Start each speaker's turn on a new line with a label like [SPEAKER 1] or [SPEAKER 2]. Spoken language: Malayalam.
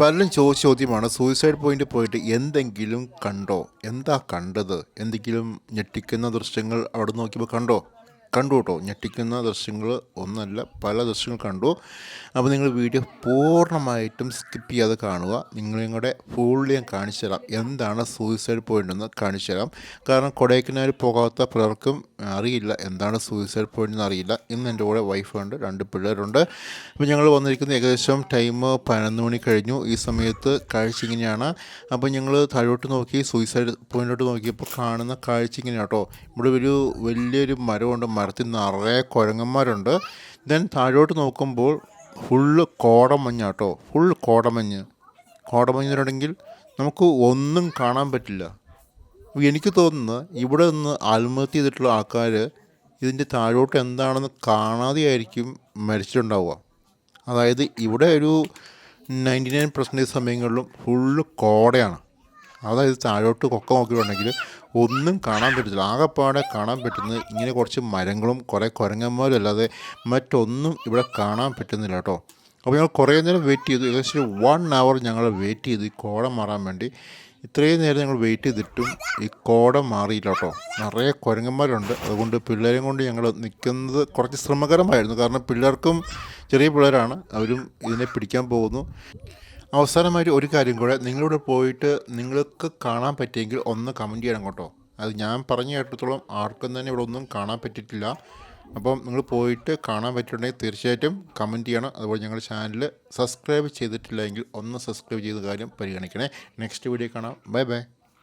[SPEAKER 1] പലരും ചോദിച്ച ചോദ്യമാണ് സൂയിസൈഡ് പോയിന്റ് പോയിട്ട് എന്തെങ്കിലും കണ്ടോ? എന്താ കണ്ടത്? എന്തെങ്കിലും ഞെട്ടിക്കുന്ന ദൃശ്യങ്ങൾ അവിടെ നോക്കിയപ്പോൾ കണ്ടോ? കണ്ടു കേട്ടോ. ഞെട്ടിക്കുന്ന ദൃശ്യങ്ങൾ ഒന്നല്ല, പല ദൃശ്യങ്ങൾ കണ്ടു. അപ്പോൾ നിങ്ങൾ വീഡിയോ പൂർണ്ണമായിട്ടും സ്കിപ്പ് ചെയ്യാതെ കാണുക. നിങ്ങളുടെ ഫുള്ളി ഞാൻ കാണിച്ചു തരാം എന്താണ് സൂയിസൈഡ് പോയിന്റ് എന്ന് കാണിച്ചു തരാം. കാരണം കൊടൈക്കനാൽ പോകാത്ത പലർക്കും അറിയില്ല എന്താണ് സൂയിസൈഡ് പോയിന്റ് എന്ന് അറിയില്ല. ഇന്ന് എൻ്റെ കൂടെ വൈഫുണ്ട്, 2 പിള്ളേരുണ്ട്. അപ്പോൾ ഞങ്ങൾ വന്നിരിക്കുന്നത് ഏകദേശം ടൈം 11 മണി കഴിഞ്ഞു. ഈ സമയത്ത് കാഴ്ച ഇങ്ങനെയാണ്. അപ്പോൾ ഞങ്ങൾ താഴോട്ട് നോക്കി സൂയിസൈഡ് പോയിന്റോട്ട് നോക്കിയപ്പോൾ കാണുന്ന കാഴ്ച ഇങ്ങനെയാണ് കേട്ടോ. ഇവിടെ ഒരു വലിയൊരു മരമുണ്ട്, മരത്തിൽ നിറയെ കുരങ്ങന്മാരുണ്ട്. ദെൻ താഴോട്ട് നോക്കുമ്പോൾ ഫുള്ള് കോടമഞ്ഞാട്ടോ, ഫുൾ കോടമഞ്ഞ്. കോടമഞ്ഞിട്ടുണ്ടെങ്കിൽ നമുക്ക് ഒന്നും കാണാൻ പറ്റില്ല. എനിക്ക് തോന്നുന്നു ഇവിടെ നിന്ന് ആത്മഹത്യ ചെയ്തിട്ടുള്ള ആൾക്കാർ ഇതിൻ്റെ താഴോട്ട് എന്താണെന്ന് കാണാതെയായിരിക്കും മരിച്ചിട്ടുണ്ടാവുക. അതായത് ഇവിടെ ഒരു 99% സമയങ്ങളിലും ഫുള്ള് കോടയാണ്. അതായത് താഴോട്ട് കൊക്ക നോക്കിയിട്ടുണ്ടെങ്കിൽ ഒന്നും കാണാൻ പറ്റത്തില്ല. ആകെപ്പാടെ കാണാൻ പറ്റുന്നത് ഇങ്ങനെ കുറച്ച് മരങ്ങളും കുറേ കുരങ്ങന്മാരും അല്ലാതെ മറ്റൊന്നും ഇവിടെ കാണാൻ പറ്റുന്നില്ല കേട്ടോ. അപ്പോൾ ഞങ്ങൾ കുറേ നേരം വെയിറ്റ് ചെയ്തു. ഏകദേശം 1 hour ഞങ്ങൾ വെയിറ്റ് ചെയ്തു ഈ കോട മാറാൻ വേണ്ടി. ഇത്രയും നേരം ഞങ്ങൾ വെയിറ്റ് ചെയ്തിട്ടും ഈ കോട മാറിയില്ല കേട്ടോ. നിറയെ കുരങ്ങന്മാരുണ്ട്. അതുകൊണ്ട് പിള്ളേരെയും കൊണ്ട് ഞങ്ങൾ നിൽക്കുന്നത് കുറച്ച് ശ്രമകരമായിരുന്നു. കാരണം പിള്ളേർക്കും, ചെറിയ പിള്ളേരാണ്, അവരും ഇതിനെ പിടിക്കാൻ പോകുന്നു. അവസാനമായിട്ട് ഒരു കാര്യം കൂടെ, നിങ്ങളിവിടെ പോയിട്ട് നിങ്ങൾക്ക് കാണാൻ പറ്റിയെങ്കിൽ ഒന്ന് കമൻറ്റ് ചെയ്യണം കേട്ടോ. അത് ഞാൻ പറഞ്ഞ കേട്ടിടത്തോളം ആർക്കും തന്നെ ഇവിടെ ഒന്നും കാണാൻ പറ്റിയിട്ടില്ല. അപ്പം നിങ്ങൾ പോയിട്ട് കാണാൻ പറ്റിയിട്ടുണ്ടെങ്കിൽ തീർച്ചയായിട്ടും കമൻറ്റ് ചെയ്യണം. അതുപോലെ ഞങ്ങളുടെ ചാനൽ സബ്സ്ക്രൈബ് ചെയ്തിട്ടില്ല എങ്കിൽ ഒന്ന് സബ്സ്ക്രൈബ് ചെയ്ത കാര്യം പരിഗണിക്കണേ. നെക്സ്റ്റ് വീഡിയോ കാണാം. Bye bye.